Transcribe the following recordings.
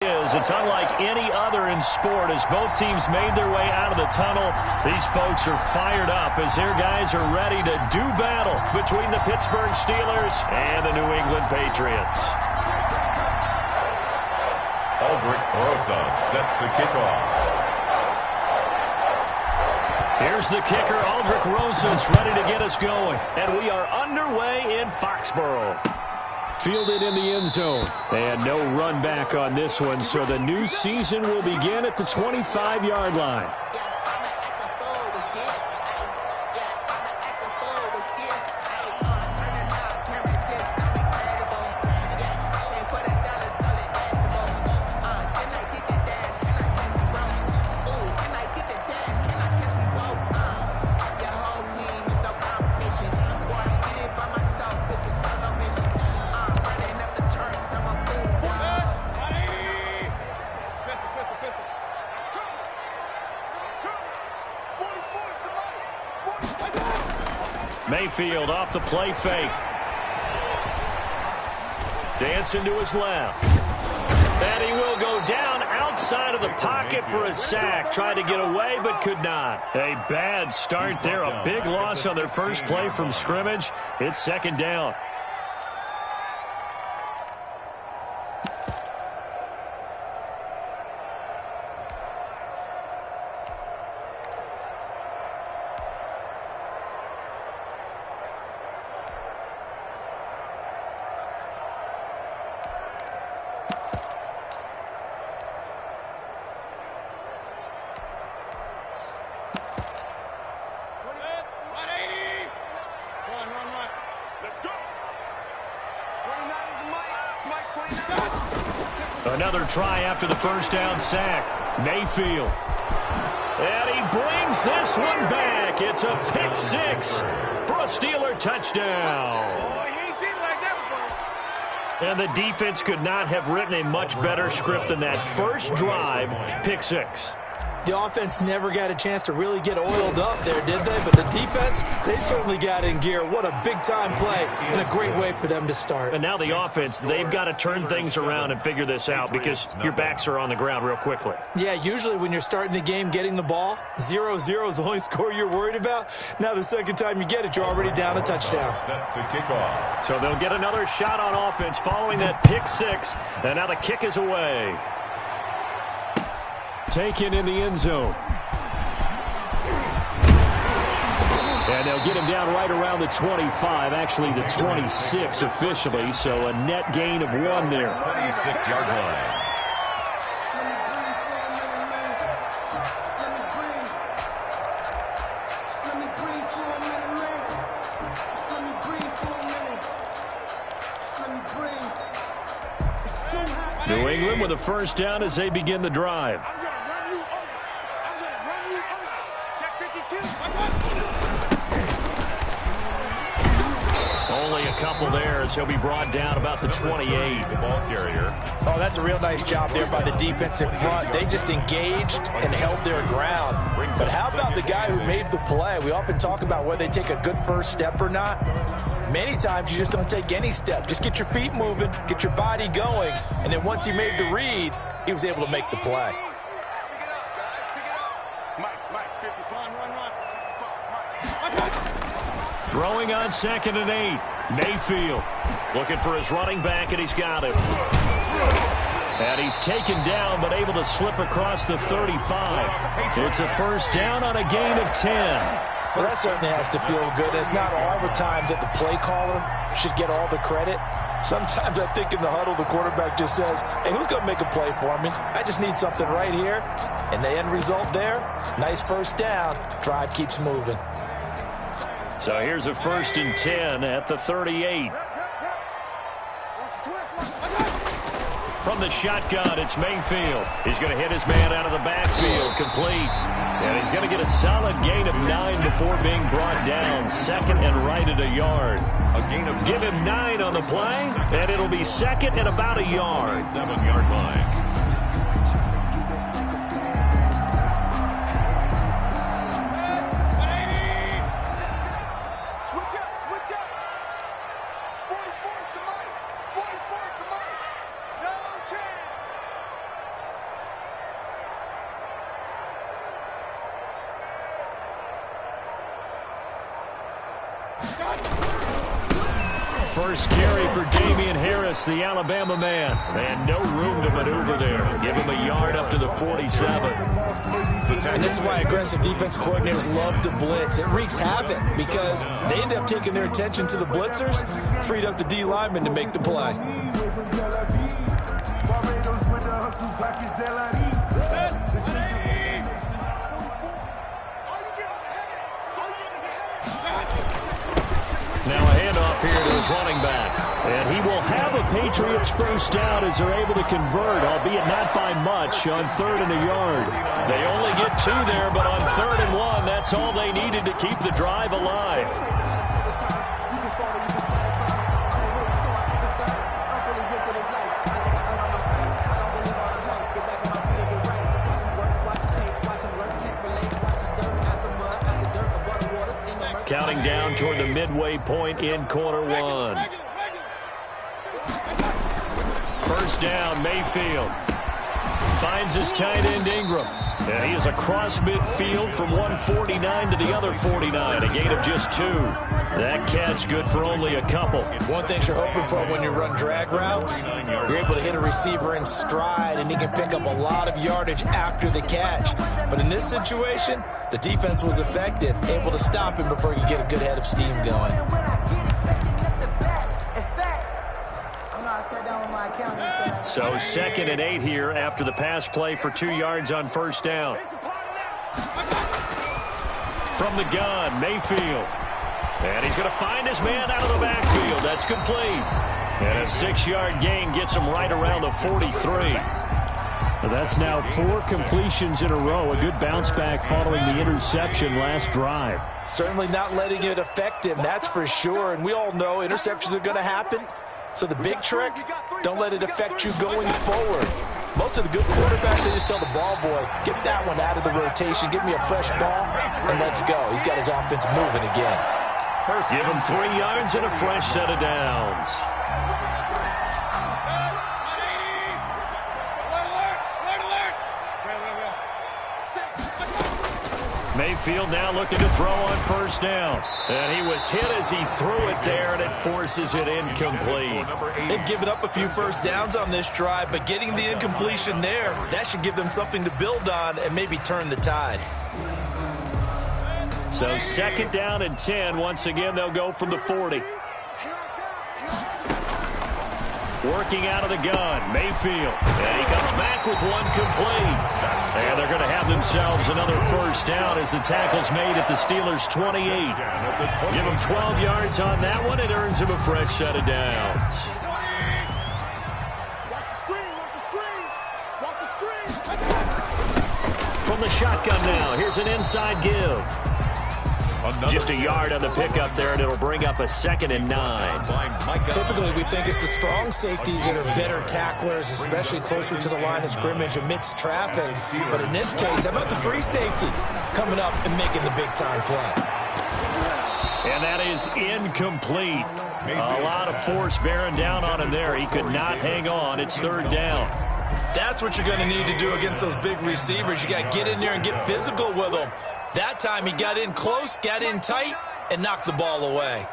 It's unlike any other in sport as both teams made their way out of the tunnel. These folks are fired up as their guys are ready to do battle between the Pittsburgh Steelers and the New England Patriots. Aldrich Rosa set to kick off. Here's the kicker. Aldrich Rosa is ready to get us going. And we are underway in Foxborough. Fielded in the end zone. And no run back on this one, so the new season will begin at the 25-yard line. Mayfield off the play fake. Dancing to his left. And he will go down outside of the pocket for a sack. Tried to get away but could not. A bad start there. A big loss on their first play from scrimmage. It's second down. Another try after the first down sack. Mayfield. And he brings this one back. It's a pick six for a Steeler touchdown. And the defense could not have written a much better script than that first drive, pick six. The offense never got a chance to really get oiled up there, did they? But the defense, they certainly got in gear. What a big-time play and a great way for them to start. And now the offense, they've got to turn things around and figure this out because your backs are on the ground real quickly. Yeah, usually when you're starting the game getting the ball, 0-0 is the only score you're worried about. Now the second time you get it, you're already down a touchdown. Set to kick off. So they'll get another shot on offense following that pick six. And now the kick is away. Taken in the end zone. And they'll get him down right around the 25, actually the 26 officially, so a net gain of 1 there. 26-yard line. New England with a first down as they begin the drive. Only a couple there as he'll be brought down about the 28. The ball carrier. Oh, that's a real nice job there by the defensive front. They just engaged and held their ground. But how about the guy who made the play? We often talk about whether they take a good first step or not. Many times you just don't take any step. Just get your feet moving, get your body going, and then once he made the read, he was able to make the play. Throwing on 2nd and 8. Mayfield looking for his running back, and he's got him. And he's taken down, but able to slip across the 35. It's a first down on a gain of 10. Well, that certainly has to feel good. It's not all the time that the play caller should get all the credit. Sometimes I think in the huddle, the quarterback just says, hey, who's going to make a play for me? I just need something right here. And the end result there, nice first down. Drive keeps moving. So here's a 1st and 10 at the 38. From the shotgun, it's Mayfield. He's going to hit his man out of the backfield, complete. And he's going to get a solid gain of 9 before being brought down. 2nd and right at a yard. A gain of Give him 9 on the play, and it'll be 2nd and about a yard. 7-yard line. first carry for Damian Harris, the Alabama man. And no room to maneuver there. Give him a yard up to the 47. And this is why aggressive defense coordinators love to blitz. It wreaks havoc because they end up taking their attention to the blitzers, freed up the D lineman to make the play. Now a handoff here to his running back. And he will have a Patriots first down as they're able to convert, albeit not by much, on 3rd and a yard. They only get 2 there, but on 3rd and 1, that's all they needed to keep the drive alive. Counting down toward the midway point in quarter 1. First down, Mayfield. Finds his tight end, Ingram. And he is across midfield from 149 to the other 49. A gain of just 2. That catch good for only a couple. One thing you're hoping for when you run drag routes, you're able to hit a receiver in stride, and he can pick up a lot of yardage after the catch. But in this situation, the defense was effective, able to stop him before he could get a good head of steam going. So 2nd and 8 here after the pass play for 2 yards on first down. From the gun, Mayfield. And he's going to find his man out of the backfield. That's complete. And a 6-yard gain gets him right around the 43. That's now 4 completions in a row. A good bounce back following the interception last drive. Certainly not letting it affect him, that's for sure. And we all know interceptions are going to happen. So the big trick, don't let it affect you going forward. Most of the good quarterbacks, they just tell the ball boy, get that one out of the rotation, give me a fresh ball, and let's go. He's got his offense moving again. Give him 3 yards and a fresh set of downs. Mayfield now looking to throw on first down. And he was hit as he threw it there, and it forces it incomplete. They've given up a few first downs on this drive, but getting the incompletion there, that should give them something to build on and maybe turn the tide. So 2nd down and 10. Once again, they'll go from the 40. Working out of the gun, Mayfield. And he comes back with one complete. And they're going to have themselves another first down as the tackle's made at the Steelers' 28. Give him 12 yards on that one. It earns him a fresh set of downs. From the shotgun now, here's an inside give. Just a yard on the pickup there, and it'll bring up a 2nd and 9. Typically, we think it's the strong safeties that are better tacklers, especially closer to the line of scrimmage amidst traffic. But in this case, how about the free safety coming up and making the big-time play? And that is incomplete. A lot of force bearing down on him there. He could not hang on. It's 3rd down. That's what you're going to need to do against those big receivers. You got to get in there and get physical with them. That time he got in close, got in tight, and knocked the ball away.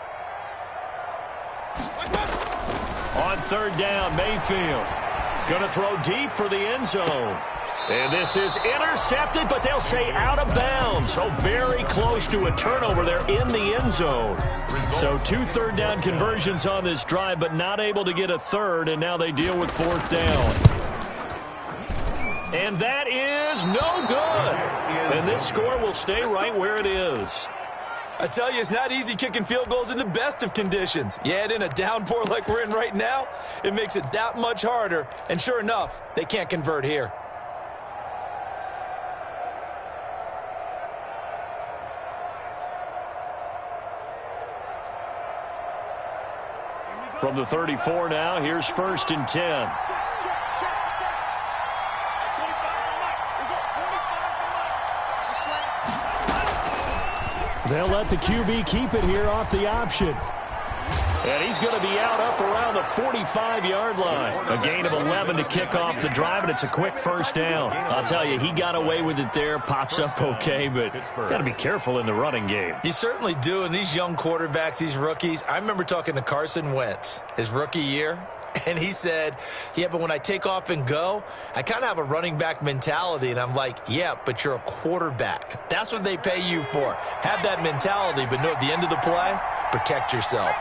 On 3rd down, Mayfield. Going to throw deep for the end zone. And this is intercepted, but they'll say out of bounds. So very close to a turnover there in the end zone. So 2 third down conversions on this drive, but not able to get a third, and now they deal with 4th down. And that is no good. And this score will stay right where it is. I tell you, it's not easy kicking field goals in the best of conditions. You add in a downpour like we're in right now, it makes it that much harder. And sure enough, they can't convert here. From the 34 now, here's 1st and 10. They'll let the QB keep it here off the option. And he's going to be out up around the 45-yard line. A gain of 11 to kick off the drive, and it's a quick first down. I'll tell you, he got away with it there, pops up okay, but got to be careful in the running game. You certainly do, and these young quarterbacks, these rookies, I remember talking to Carson Wentz his rookie year, and he said, yeah, but when I take off and go, I kind of have a running back mentality. And I'm like, yeah, but you're a quarterback. That's what they pay you for. Have that mentality, but no, at the end of the play, protect yourself.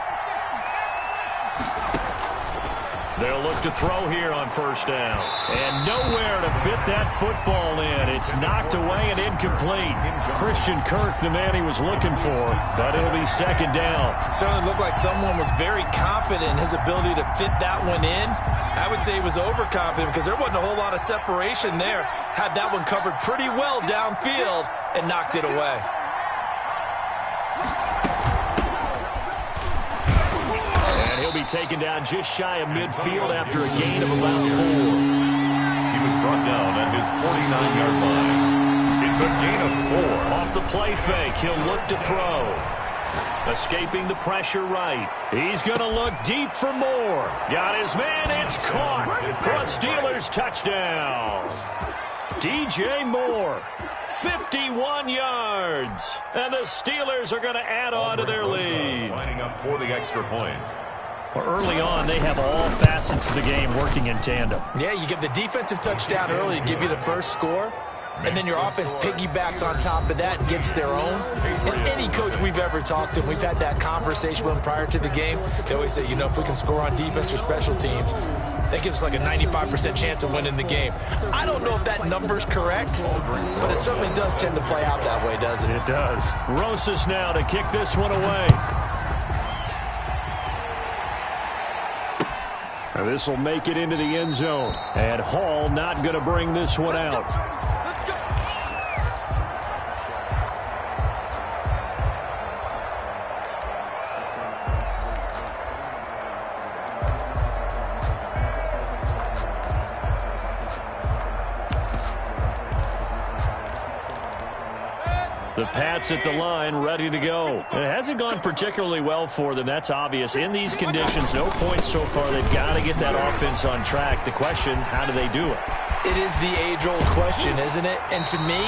They'll look to throw here on first down. And nowhere to fit that football in. It's knocked away and incomplete. Christian Kirk, the man he was looking for, but it'll be second down. Certainly looked like someone was very confident in his ability to fit that one in. I would say he was overconfident because there wasn't a whole lot of separation there. Had that one covered pretty well downfield and knocked it away. He'll be taken down just shy of midfield after a gain of about 4. He was brought down at his 49-yard line. It's a gain of 4. Off the play fake, he'll look to throw. Escaping the pressure right. He's going to look deep for more. Got his man, it's caught for a Steelers touchdown. DJ Moore, 51 yards. And the Steelers are going to add on to their lead. Lining up for the extra point. Early on, they have all facets of the game working in tandem. Yeah, you get the defensive touchdown early to give you the first score, and then your offense piggybacks on top of that and gets their own. And any coach we've ever talked to, we've had that conversation with them prior to the game, they always say, you know, if we can score on defense or special teams, that gives us like a 95% chance of winning the game. I don't know if that number's correct, but it certainly does tend to play out that way, doesn't it? It does. Rosas now to kick this one away. This will make it into the end zone. And Hall not going to bring this one out. The Pats at the line, ready to go. It hasn't gone particularly well for them, that's obvious. In these conditions, no points so far. They've got to get that offense on track. The question, how do they do it? It is the age-old question, isn't it? And to me,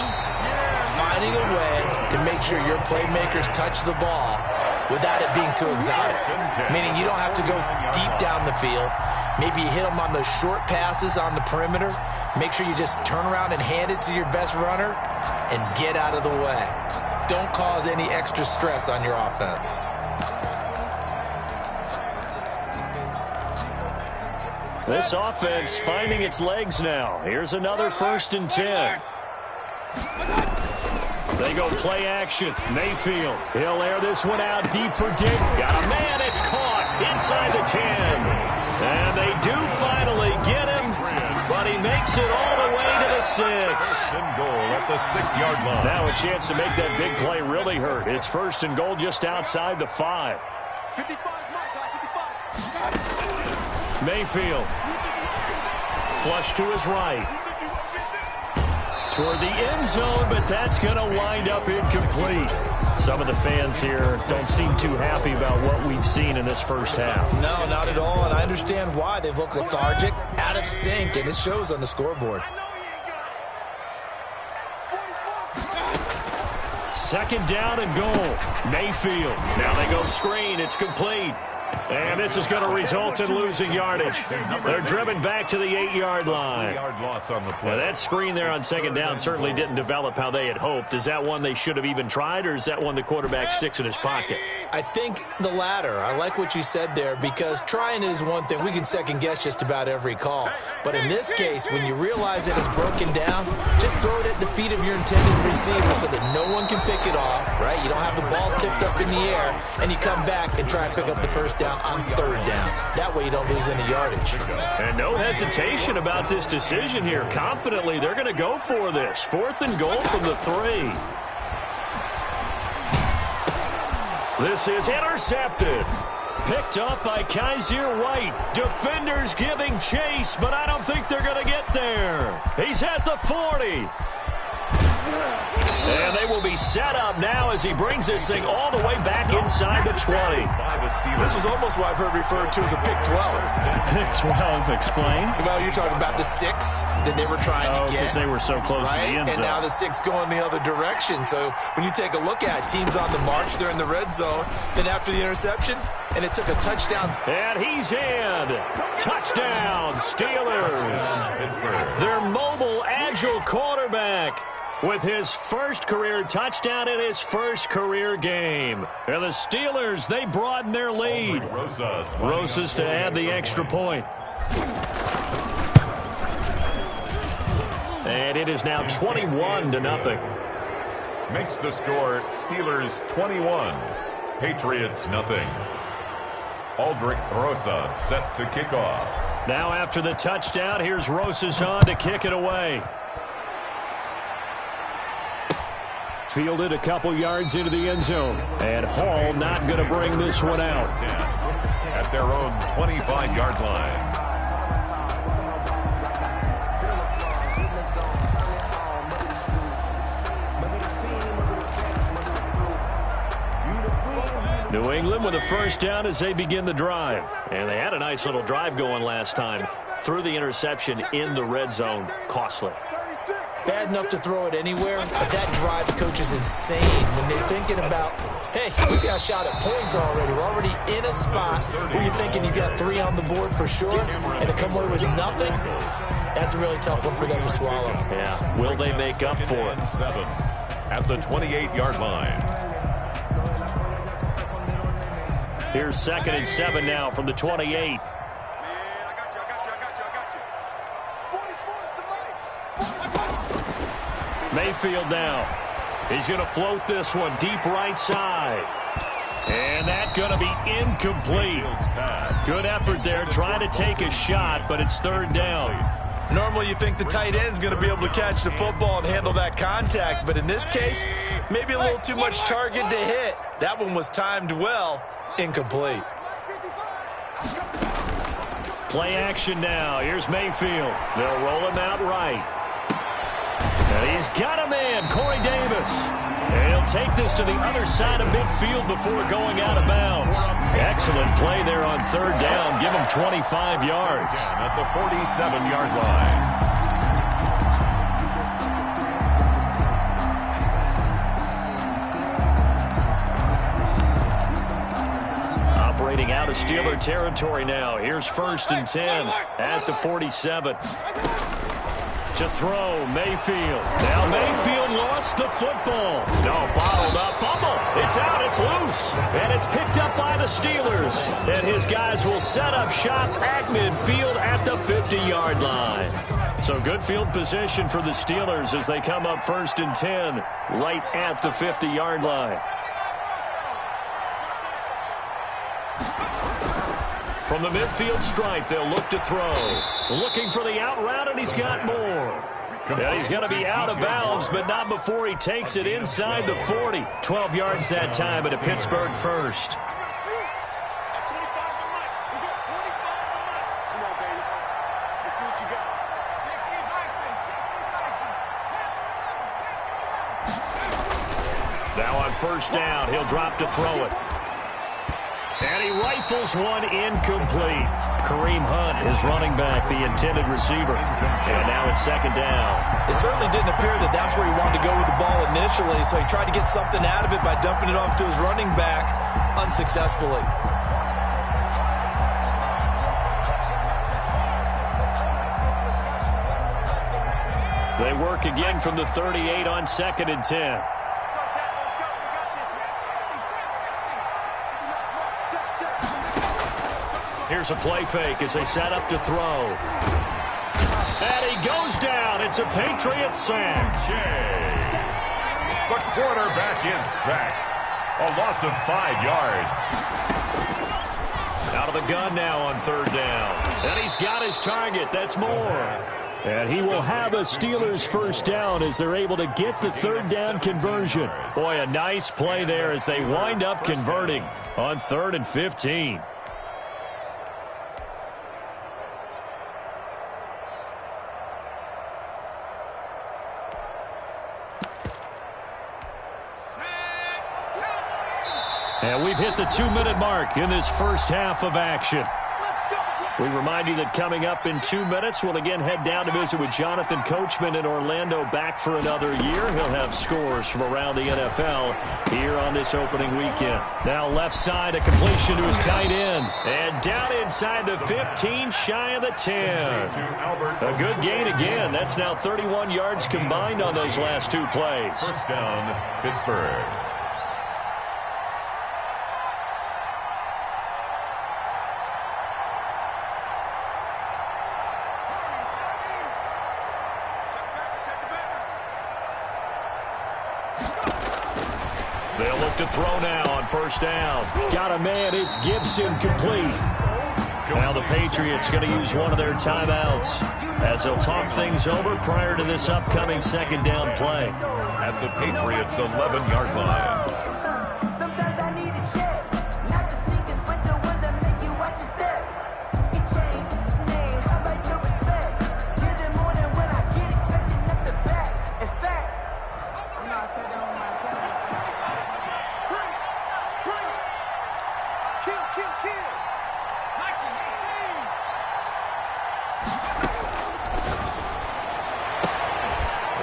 finding a way to make sure your playmakers touch the ball without it being too exotic. Meaning you don't have to go deep down the field. Maybe you hit them on those short passes on the perimeter. Make sure you just turn around and hand it to your best runner and get out of the way. Don't cause any extra stress on your offense. This offense finding its legs now. Here's another 1st and 10. They go play action. Mayfield. He'll air this one out deep for Dick. Got a man. It's caught inside the 10. And they do finally get him, but he makes it all the way to the 6. And goal at the 6-yard line. Now a chance to make that big play really hurt. It's 1st and goal just outside the 5. Mayfield. Flush to his right. Toward the end zone, but that's going to wind up incomplete. Some of the fans here don't seem too happy about what we've seen in this first half. No, not at all, and I understand why. They've looked lethargic, out of sync, and it shows on the scoreboard. 2nd down and goal. Mayfield. Now they go screen. It's complete. And this is going to result in losing yardage. They're driven back to the 8-yard line. Loss on the play. Well, that screen there on 2nd down certainly didn't develop how they had hoped. Is that one they should have even tried, or is that one the quarterback sticks in his pocket? I think the latter. I like what you said there, because trying is one thing. We can second-guess just about every call. But in this case, when you realize that it's broken down, just throw it at the feet of your intended receiver so that no one can pick it off, right? You don't have the ball tipped up in the air, and you come back and try and pick up the first down on 3rd down. That way you don't lose any yardage. And no hesitation about this decision here. Confidently, they're going to go for this. 4th and goal from the 3. This is intercepted. Picked up by Kaiser White. Defenders giving chase, but I don't think they're going to get there. He's at the 40. And they will be set up now as he brings this thing all the way back inside the 20. This was almost what I've heard referred to as a pick 12. Pick 12, explain. Well, you're talking about the 6 that they were trying to get. Because they were so close to the end zone. And now the 6 going the other direction. So when you take a look at it, teams on the march, they're in the red zone. Then after the interception, and it took a touchdown. And he's in. Touchdown, Steelers. Their mobile, agile quarterback with his first career touchdown in his first career game. And the Steelers, they broaden their lead. Rosas to add the extra point. And it is now 21-0. Makes the score Steelers 21, Patriots nothing. Aldrich Rosas set to kick off. Now after the touchdown, here's Rosas on to kick it away. Fielded a couple yards into the end zone. And Hall not going to bring this one out. At their own 25-yard line. New England with a first down as they begin the drive. And they had a nice little drive going last time. Threw the interception in the red zone. Costly. Bad enough to throw it anywhere, but that drives coaches insane when they're thinking about, hey, we got a shot at points already. We're already in a spot where you're thinking you got 3 on the board for sure, and to come away with nothing, that's a really tough one for them to swallow. Yeah, will they make up for it? 7 at the 28-yard line. Here's 2nd and 7 now from the 28. Mayfield now. He's going to float this one deep right side. And that's going to be incomplete. Good effort there trying to take a shot, but it's 3rd down. Normally you think the tight end's going to be able to catch the football and handle that contact, but in this case, maybe a little too much target to hit. That one was timed well. Incomplete. Play action now. Here's Mayfield. They'll roll him out right. And he's got a man, Corey Davis. And he'll take this to the other side of midfield before going out of bounds. Excellent play there on 3rd down. Give him 25 yards. At the 47-yard line. Operating out of Steeler territory now. Here's 1st and 10 at the 47. To throw, Mayfield. Now Mayfield lost the football. No, bottled up. Fumble. It's out. It's loose. And it's picked up by the Steelers. And his guys will set up shop at midfield at the 50-yard line. So good field position for the Steelers as they come up 1st and 10 right at the 50-yard line. From the midfield stripe, they'll look to throw. Looking for the out route, and he's got more. And he's going to be out of bounds, but not before he takes it inside the 40. 12 yards that time at a Pittsburgh first. Now on 1st down, he'll drop to throw it. And he rifles one incomplete. Kareem Hunt, his running back, the intended receiver. And now it's 2nd down. It certainly didn't appear that that's where he wanted to go with the ball initially, so he tried to get something out of it by dumping it off to his running back unsuccessfully. They work again from the 38 on 2nd and 10. Here's a play fake as they set up to throw. And he goes down. It's a Patriots sack. The quarterback is sacked. A loss of 5 yards. Out of the gun now on 3rd down. And he's got his target. That's more. And he will have a Steelers first down as they're able to get the 3rd down conversion. Boy, a nice play there as they wind up converting on 3rd and 15. And we've hit the 2-minute mark in this first half of action. We remind you that coming up in 2 minutes, we'll again head down to visit with Jonathan Coachman in Orlando, back for another year. He'll have scores from around the NFL here on this opening weekend. Now left side, a completion to his tight end. And down inside the 15, shy of the 10. A good gain again. That's now 31 yards combined on those last 2 plays. First down, Pittsburgh. They'll look to throw now on first down. Got a man, it's Gibson, complete. Now the Patriots going to use one of their timeouts as they'll talk things over prior to this upcoming second down play. At the Patriots' 11-yard line. Sometimes I need a check. Not the sneakers, but the ones that make you watch your step. Get changed, name, how about your respect? Get it more than what I get, expecting up the back. In fact, you know I said that on my account. Kill.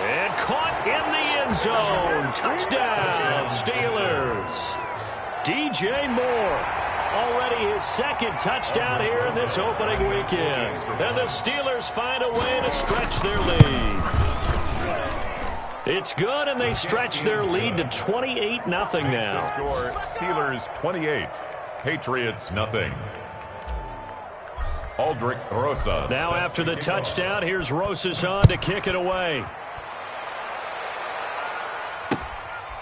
And caught in the end zone. Touchdown, Steelers. DJ Moore. Already his second touchdown here in this opening weekend. And the Steelers find a way to stretch their lead. It's good, and they stretch their lead to 28-0 now. Score, Steelers 28, Patriots nothing. Aldrich Rosas. Now after the touchdown, here's Rosas on to kick it away.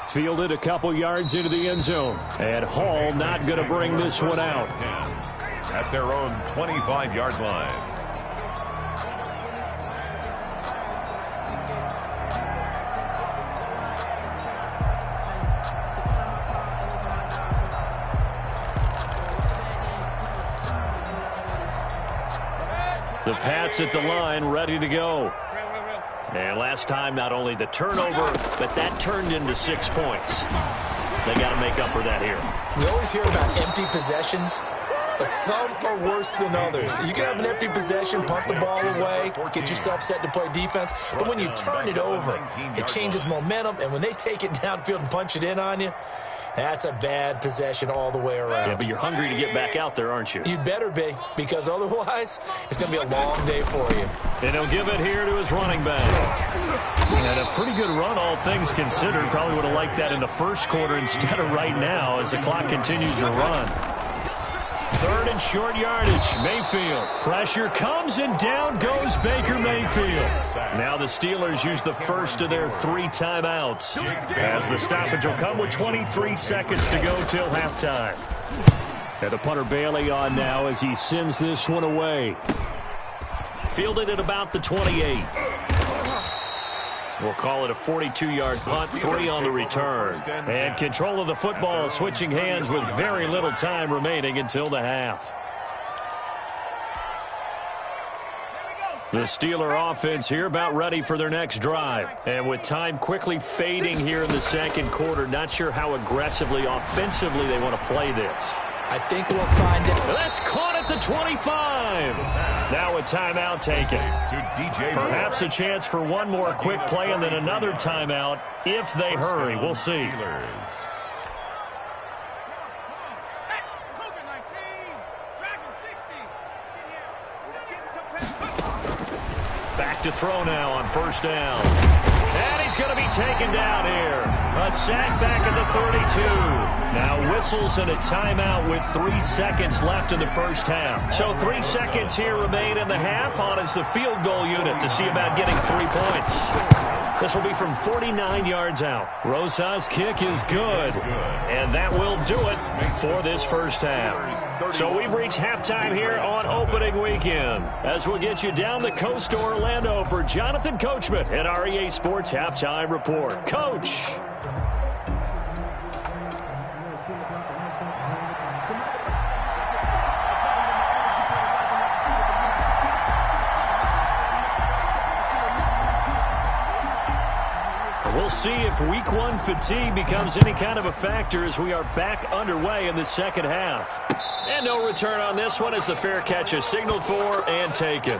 Fielded a couple yards into the end zone. And Hall not going to bring this one out. At their own 25-yard line. The Pats at the line, ready to go. And last time, not only the turnover, but that turned into 6 points. They got to make up for that here. We always hear about empty possessions, but some are worse than others. You can have an empty possession, punt the ball away, get yourself set to play defense, but when you turn it over, it changes momentum, and when they take it downfield and punch it in on you, that's a bad possession all the way around. Yeah, but you're hungry to get back out there, aren't you? You'd better be, because otherwise, it's going to be a long day for you. And he'll give it here to his running back. He had a pretty good run, all things considered. Probably would have liked that in the first quarter instead of right now as the clock continues to run. Third and short yardage. Mayfield. Pressure comes, and down goes Baker Mayfield. Now the Steelers use the first of their 3 timeouts, as the stoppage will come with 23 seconds to go till halftime. And the punter Bailey on now as he sends this one away. Fielded at about the 28. We'll call it a 42-yard punt, 3 on the return. And control of the football switching hands with very little time remaining until the half. The Steeler offense here about ready for their next drive. And with time quickly fading here in the second quarter, not sure how aggressively, offensively they want to play this. I think we'll find it. That's caught at the 25. Now a timeout taken. Perhaps a chance for one more quick play and then another timeout if they hurry. We'll see. Back to throw now on first down. And he's going to be taken down here. A sack back at the 32. Now whistles and a timeout with 3 seconds left in the first half. So 3 seconds here remain in the half. On is the field goal unit to see about getting 3 points. This will be from 49 yards out. Rosas' kick is good. And that will do it for this first half. So we've reached halftime here on opening weekend. As we'll get you down the coast to Orlando for Jonathan Coachman at our EA Sports Halftime Report. Coach. We'll see if week one fatigue becomes any kind of a factor as we are back underway in the second half. And no return on this one as the fair catch is signaled for and taken.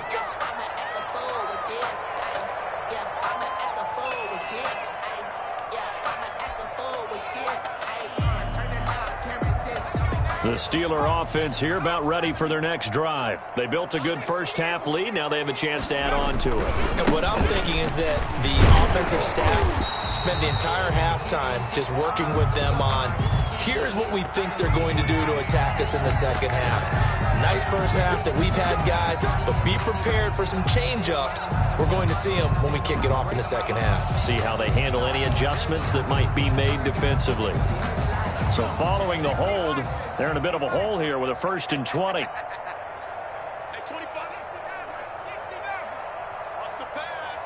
The Steeler offense here about ready for their next drive. They built a good first-half lead. Now they have a chance to add on to it. And what I'm thinking is that the offensive staff spent the entire halftime just working with them on, here's what we think they're going to do to attack us in the second half. Nice first half that we've had, guys, but be prepared for some change-ups. We're going to see them when we kick it off in the second half. See how they handle any adjustments that might be made defensively. So following the hold, they're in a bit of a hole here with a 1st and 20. Hey, 25. 60 now. Lost the pass.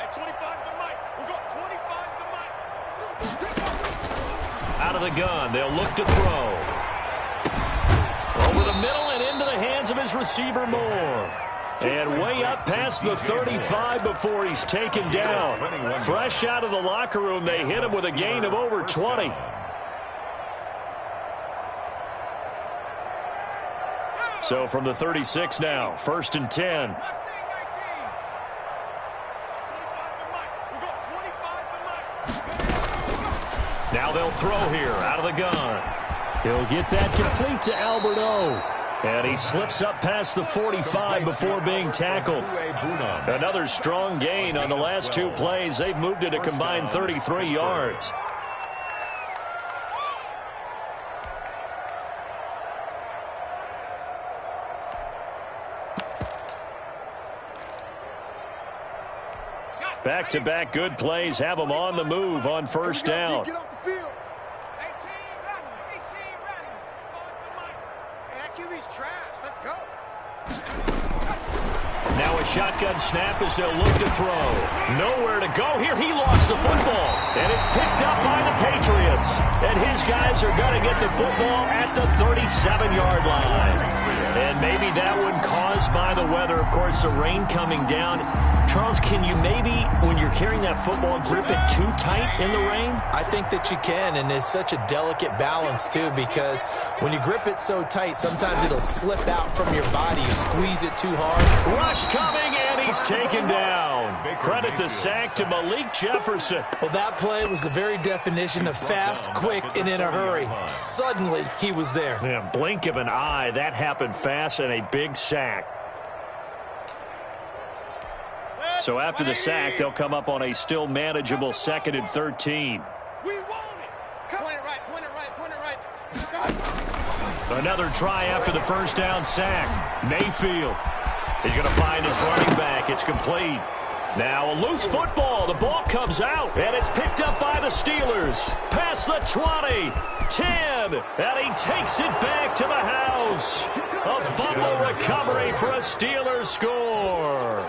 Hey, 25 to Mike. We got 25 to Mike. Out of the gun, they'll look to throw. Over the middle and into the hands of his receiver Moore. And way up past the 35 before he's taken down. Fresh out of the locker room, they hit him with a gain of over 20. So from the 36 now, 1st and 10. Now they'll throw here out of the gun. He'll get that complete to Albert O. And he slips up past the 45 before being tackled. Another strong gain on the last 2 plays. They've moved it a combined 33 yards. Back-to-back good plays have them on the move on 1st down. Get off the field. 18 ready. Hey, QB's trash. Let's go. Now a shotgun snap as they'll look to throw. Nowhere to go here. He lost the football. And it's picked up by the Patriots. And his guys are going to get the football at the 37-yard line. And maybe that one caused by the weather. Of course, the rain coming down. Charles, can you maybe, when you're carrying that football, grip it too tight in the rain? I think that you can, and it's such a delicate balance, too, because when you grip it so tight, sometimes it'll slip out from your body. You squeeze it too hard. Rush coming, and he's taken down. Credit the sack to Malik Jefferson. Well, that play was the very definition of fast, quick, and in a hurry. Suddenly, he was there. Yeah, blink of an eye. That happened fast, and a big sack. So after the sack, they'll come up on a still manageable 2nd and 13. We want it. Point it right. Another try after the 1st down sack. Mayfield. He's going to find his running back. It's complete. Now a loose football. The ball comes out, and it's picked up by the Steelers. Past the 20, 10, and he takes it back to the house. A fumble recovery for a Steelers score.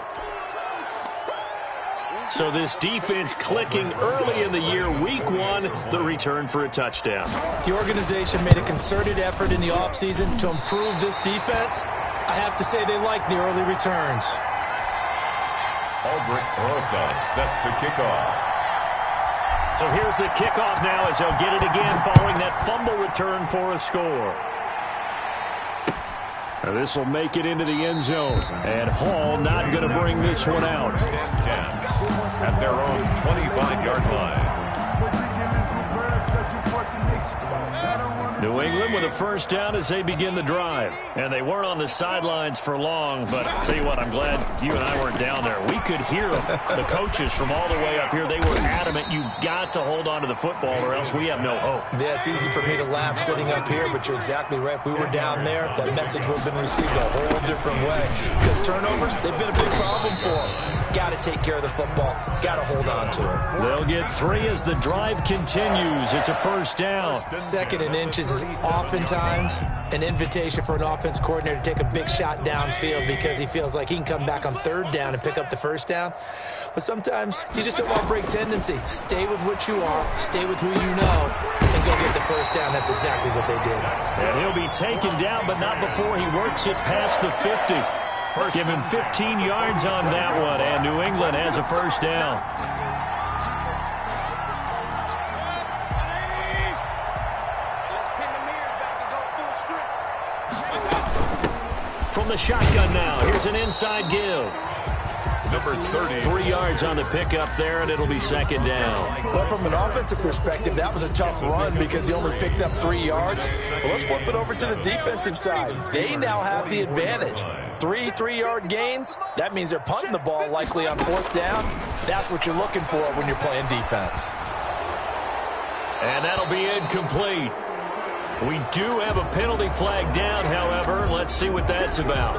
So this defense clicking early in the year, week 1, the return for a touchdown. The organization made a concerted effort in the offseason to improve this defense. I have to say they like the early returns. Aldrich Rosa set to kick off. So here's the kickoff now as they'll get it again following that fumble return for a score. Now this will make it into the end zone. And Hall not going to bring this one out. 10 at their own 25-yard line. New England with a 1st down as they begin the drive. And they weren't on the sidelines for long, but I'll tell you what, I'm glad you and I weren't down there. We could hear them, the coaches from all the way up here. They were adamant, you've got to hold on to the football or else we have no hope. Yeah, it's easy for me to laugh sitting up here, but you're exactly right. If we were down there, that message would have been received a whole different way. Because turnovers, they've been a big problem for them. Got to take care of the football. Got to hold on to it. They'll get 3 as the drive continues. It's a 1st down. 2nd and inches is oftentimes an invitation for an offense coordinator to take a big shot downfield because he feels like he can come back on 3rd down and pick up the 1st down. But sometimes you just don't want to break tendency. Stay with what you are, stay with who you know, and go get the 1st down. That's exactly what they did. And he'll be taken down, but not before he works it past the 50. Give him 15 yards on that one, and New England has a 1st down. From the shotgun now, here's an inside give. Number 30. 3 yards on the pickup there, and it'll be second down. Well, from an offensive perspective, that was a tough run because he only picked up 3 yards. Well, let's flip it over to the defensive side. They now have the advantage. 3 3-yard gains, that means they're punting the ball likely on 4th down. That's what you're looking for when you're playing defense. And that'll be incomplete. We do have a penalty flag down, however. Let's see what that's about.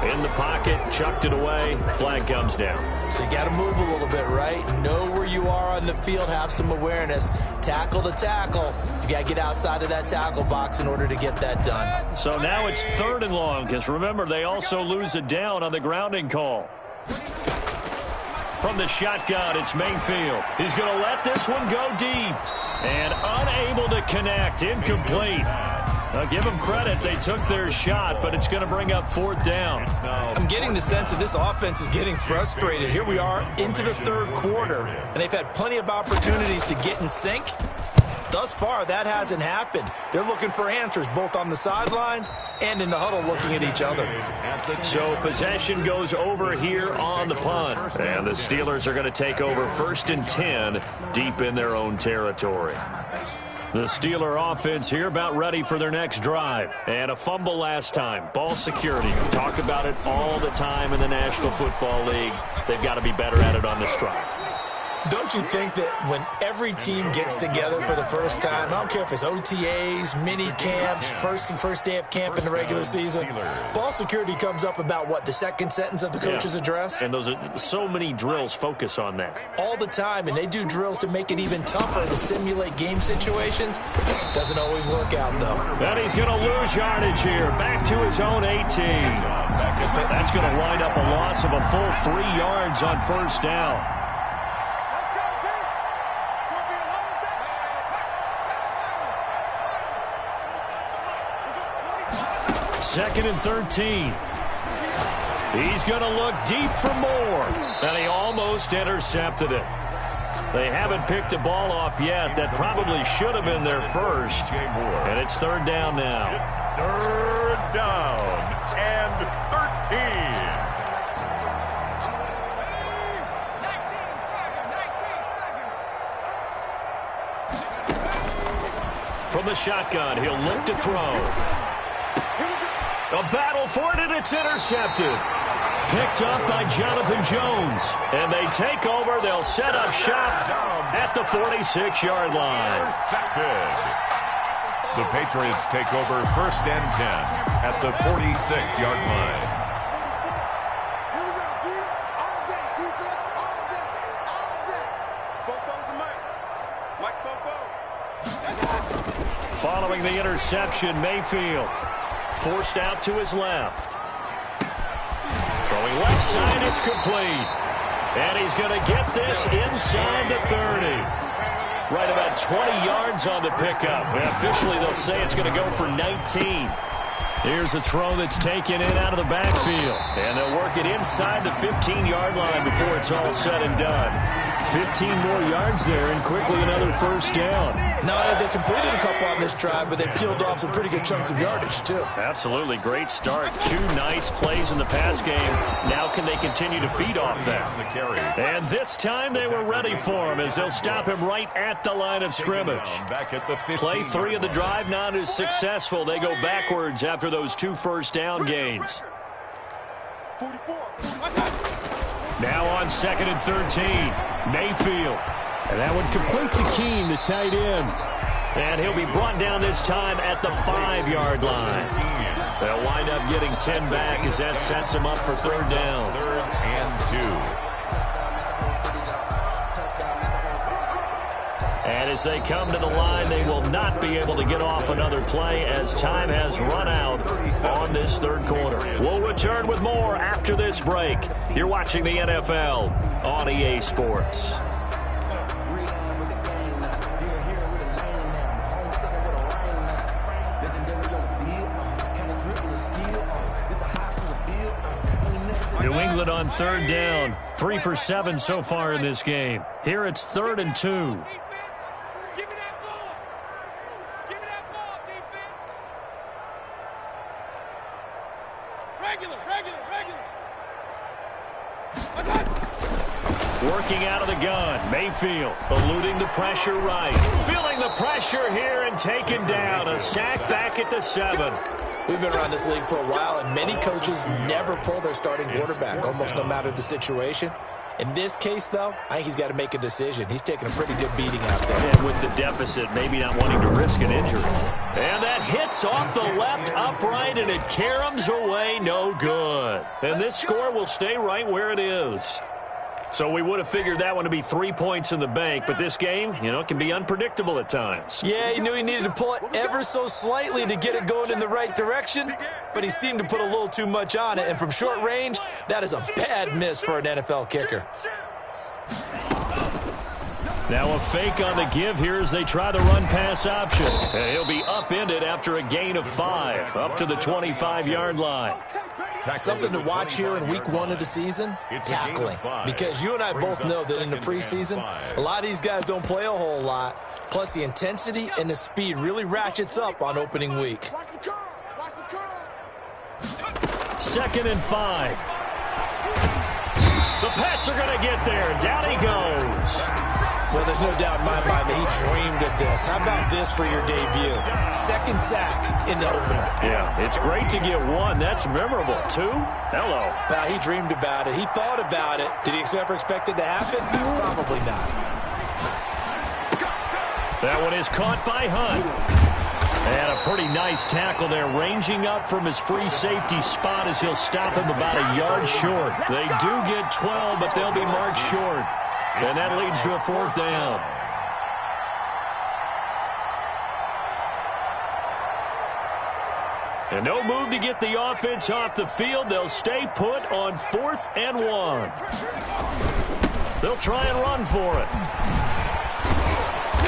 In the pocket, chucked it away, flag comes down. So you got to move a little bit, right? Know where you are on the field, have some awareness. Tackle to tackle. You got to get outside of that tackle box in order to get that done. So now it's 3rd and long, because remember, they also lose it down on the grounding call. From the shotgun, it's Mayfield. He's going to let this one go deep. And unable to connect, incomplete. Now give them credit, they took their shot, but it's going to bring up 4th down. I'm getting the sense that this offense is getting frustrated. Here we are into the 3rd quarter, and they've had plenty of opportunities to get in sync. Thus far, that hasn't happened. They're looking for answers both on the sidelines and in the huddle looking at each other. So possession goes over here on the punt. And the Steelers are going to take over 1st and 10 deep in their own territory. The Steeler offense here about ready for their next drive. And a fumble last time. Ball security. We talk about it all the time in the National Football League. They've got to be better at it on this drive. Don't you think that when every team gets together for the first time, I don't care if it's OTAs, mini camps, first day of camp in the regular season, ball security comes up about what, the second sentence of the coach's address? And those are so many drills focus on that. All the time, and they do drills to make it even tougher to simulate game situations. Doesn't always work out, though. And he's going to lose yardage here, back to his own 18. That's going to wind up a loss of a full 3 yards on 1st down. 2nd and 13. He's going to look deep for more. And he almost intercepted it. They haven't picked a ball off yet. That probably should have been their first. And it's 3rd down now. It's 3rd down and 13. From the shotgun, he'll look to throw. A battle for it, and it's intercepted. Picked up by Jonathan Jones. And they take over. They'll set up shop at the 46-yard line. Intercepted. The Patriots take over 1st and 10 at the 46-yard line. Here we go, D. All day. Defense, all day. All day. Bobo's the mic. Mike's Bobo. Following the interception, Mayfield forced out to his left. Throwing left side, it's complete. And he's going to get this inside the 30. Right about 20 yards on the pickup. And officially, they'll say it's going to go for 19. Here's a throw that's taken in out of the backfield. And they'll work it inside the 15-yard line before it's all said and done. 15 more yards there, and quickly another 1st down. No, they completed a couple on this drive, but they peeled off some pretty good chunks of yardage, too. Absolutely. Great start. 2 nice plays in the pass game. Now can they continue to feed off that? And this time they were ready for him as they'll stop him right at the line of scrimmage. Play 3 of the drive not as successful. They go backwards after those 2 1st down gains. 44. Now on 2nd and 13. Mayfield. And that one complete to Keene, the tight end. And he'll be brought down this time at the 5-yard line. They'll wind up getting 10 back as that sets him up for 3rd down. 3rd and 2. And as they come to the line, they will not be able to get off another play as time has run out on this 3rd quarter. We'll return with more after this break. You're watching the NFL on EA Sports. New England on 3rd down. 3 for 7 so far in this game. Here it's 3rd and 2. Regular. Working out of the gun. Mayfield eluding the pressure right. Feeling the pressure here and taken down. A sack back at the 7. We've been around this league for a while, and many coaches never pull their starting quarterback, almost no matter the situation. In this case, though, I think he's got to make a decision. He's taking a pretty good beating out there. And with the deficit, maybe not wanting to risk an injury. And that hits off the left upright, and it caroms away, no good. And this score will stay right where it is. So we would have figured that one to be 3 points in the bank, but this game, you know, can be unpredictable at times. Yeah, he knew he needed to pull it ever so slightly to get it going in the right direction, but he seemed to put a little too much on it, and from short range, that is a bad miss for an NFL kicker. Now a fake on the give here as they try the run-pass option. And he'll be upended after a gain of 5, up to the 25-yard line. Something to watch here in week 1 of the season, tackling. Because you and I both know that in the preseason, a lot of these guys don't play a whole lot. Plus, the intensity and the speed really ratchets up on opening week. 2nd and 5. The Pats are going to get there. Down he goes. Well, there's no doubt in my mind that he dreamed of this. How about this for your debut? 2nd sack in the opener. Yeah, it's great to get 1. That's memorable. 2? Hello. Well, he dreamed about it. He thought about it. Did he ever expect it to happen? Probably not. That one is caught by Hunt. And a pretty nice tackle there, ranging up from his free safety spot as he'll stop him about a yard short. They do get 12, but they'll be marked short. And that leads to a 4th down. And no move to get the offense off the field. They'll stay put on 4th and 1. They'll try and run for it.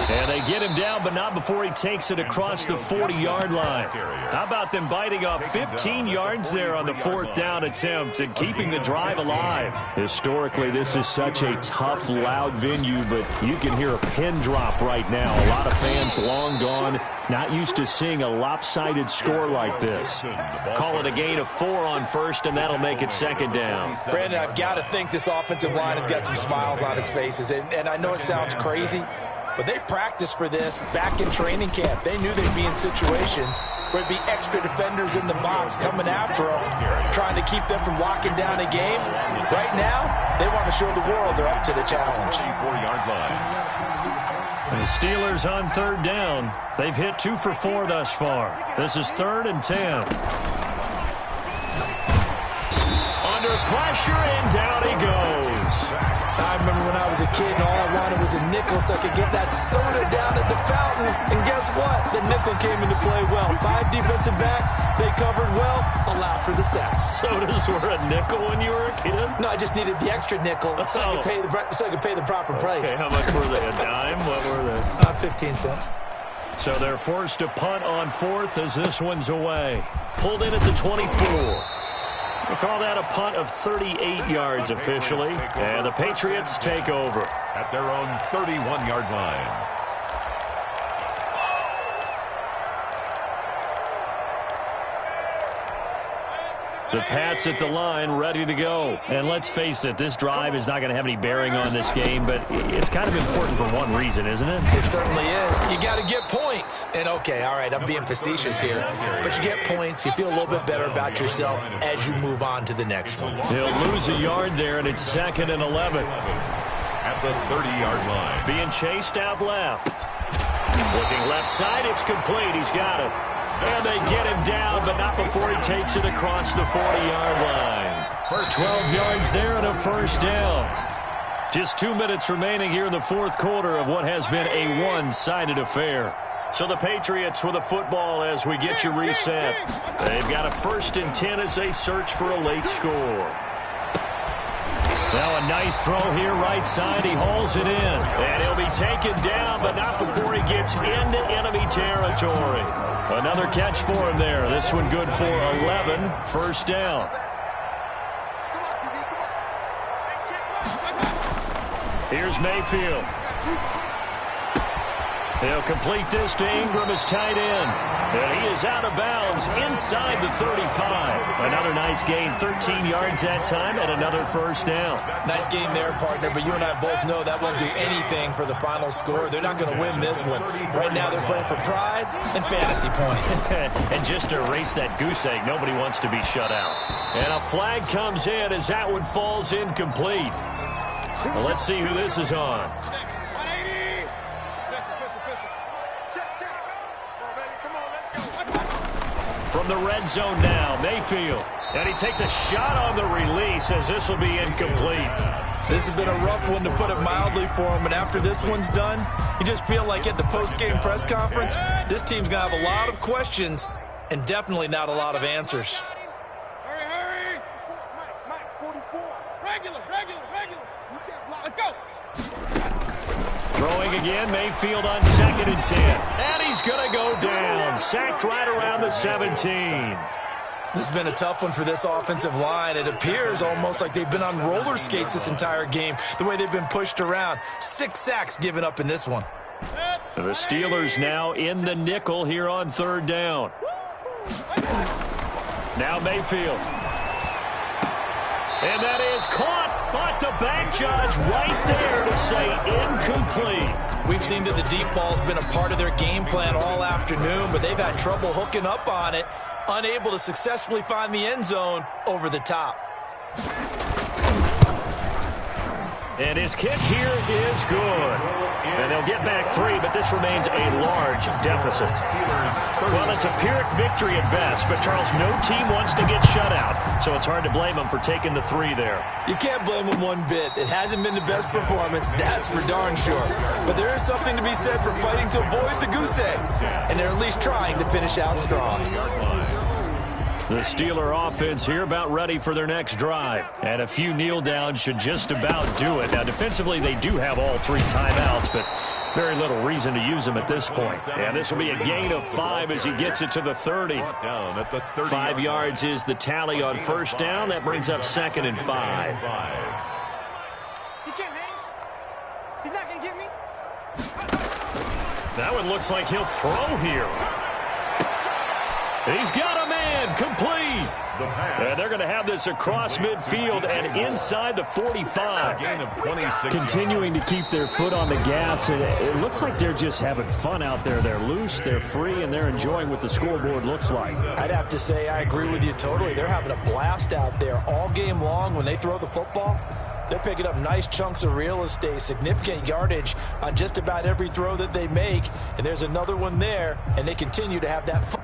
And they get him down, but not before he takes it across the 40-yard line. How about them biting off 15 yards there on the 4th down attempt and keeping the drive alive? Historically, this is such a tough, loud venue, but you can hear a pin drop right now. A lot of fans long gone, not used to seeing a lopsided score like this. Call it a gain of 4 on 1st, and that'll make it 2nd down. Brandon, I've got to think this offensive line has got some smiles on its faces, and I know it sounds crazy, but they practiced for this back in training camp. They knew they'd be in situations where there'd be extra defenders in the box coming after them, trying to keep them from locking down a game. Right now, they want to show the world they're up to the challenge. And the Steelers on 3rd down. They've hit 2 for 4 thus far. This is 3rd and 10. Under pressure, and down he goes. I remember when I was a kid and all I wanted was a nickel so I could get that soda down at the fountain. And guess what? The nickel came into play well. 5 defensive backs, they covered well, allowed for the sacks. Sodas were a nickel when you were a kid? No, I just needed the extra nickel so I could pay the proper price. Okay, how much were they? A dime? What were they? 15 cents. So they're forced to punt on 4th as this one's away. Pulled in at the 24. We'll call that a punt of 38 yards officially. And the Patriots take over. At their own 31-yard line. The Pats at the line, ready to go. And let's face it, this drive is not going to have any bearing on this game, but it's kind of important for one reason, isn't it? It certainly is. You got to get points. And, okay, all right, I'm being facetious here. But you get points, you feel a little bit better about yourself as you move on to the next one. He'll lose a yard there, and it's 2nd and 11. At the 30-yard line. Being chased out left. Looking left side, it's complete. He's got it. And they get him down, but not before he takes it across the 40-yard line. 12 yards there and a 1st down. Just 2 minutes remaining here in the 4th quarter of what has been a one-sided affair. So the Patriots with a football as we get you reset. They've got a 1st and 10 as they search for a late score. Now a nice throw here right side. He hauls it in. And he'll be taken down, but not before he gets into enemy territory. Another catch for him there. This one good for 11. 1st down. Here's Mayfield. He'll complete this to Ingram as tight end. And he is out of bounds inside the 35. Another nice gain, 13 yards that time, and another first down. Nice game there, partner, but you and I both know that won't do anything for the final score. They're not going to win this one. Right now they're playing for pride and fantasy points. And just to erase that goose egg, nobody wants to be shut out. And a flag comes in as that one falls incomplete. Well, let's see who this is on. From the red zone now, Mayfield. And he takes a shot on the release as this will be incomplete. This has been a rough one, to put it mildly, for him. And after this one's done, you just feel like at the post-game press conference, this team's going to have a lot of questions and definitely not a lot of answers. Hurry. Mike, 44. Regular. You can't block. Let's go. Throwing again, Mayfield on 2nd and 10. And he's going to go down. Sacked right around the 17. This has been a tough one for this offensive line. It appears almost like they've been on roller skates this entire game, the way they've been pushed around. 6 sacks given up in this one. The Steelers now in the nickel here on 3rd down. Now Mayfield. And that is caught, but the back judge right there to say incomplete. We've seen that the deep ball's been a part of their game plan all afternoon, but they've had trouble hooking up on it, unable to successfully find the end zone over the top. And his kick here is good. And they'll get back 3, but this remains a large deficit. Well, it's a Pyrrhic victory at best, but Charles, no team wants to get shut out, so it's hard to blame them for taking the 3 there. You can't blame them one bit. It hasn't been the best performance, that's for darn sure. But there is something to be said for fighting to avoid the goose egg, and they're at least trying to finish out strong. The Steeler offense here about ready for their next drive. And a few kneel downs should just about do it. Now, defensively, they do have all 3 timeouts, but very little reason to use them at this point. And this will be a gain of 5 as he gets it to the 30. 5 yards is the tally on first down. That brings up 2nd and 5. He can't hang. He's not going to get me. That one looks like he'll throw here. He's got a man, complete. And they're going to have this across midfield and inside the 45. Continuing to keep their foot on the gas. It looks like they're just having fun out there. They're loose, they're free, and they're enjoying what the scoreboard looks like. I'd have to say I agree with you totally. They're having a blast out there all game long when they throw the football. They're picking up nice chunks of real estate, significant yardage on just about every throw that they make. And there's another one there, and they continue to have that fun.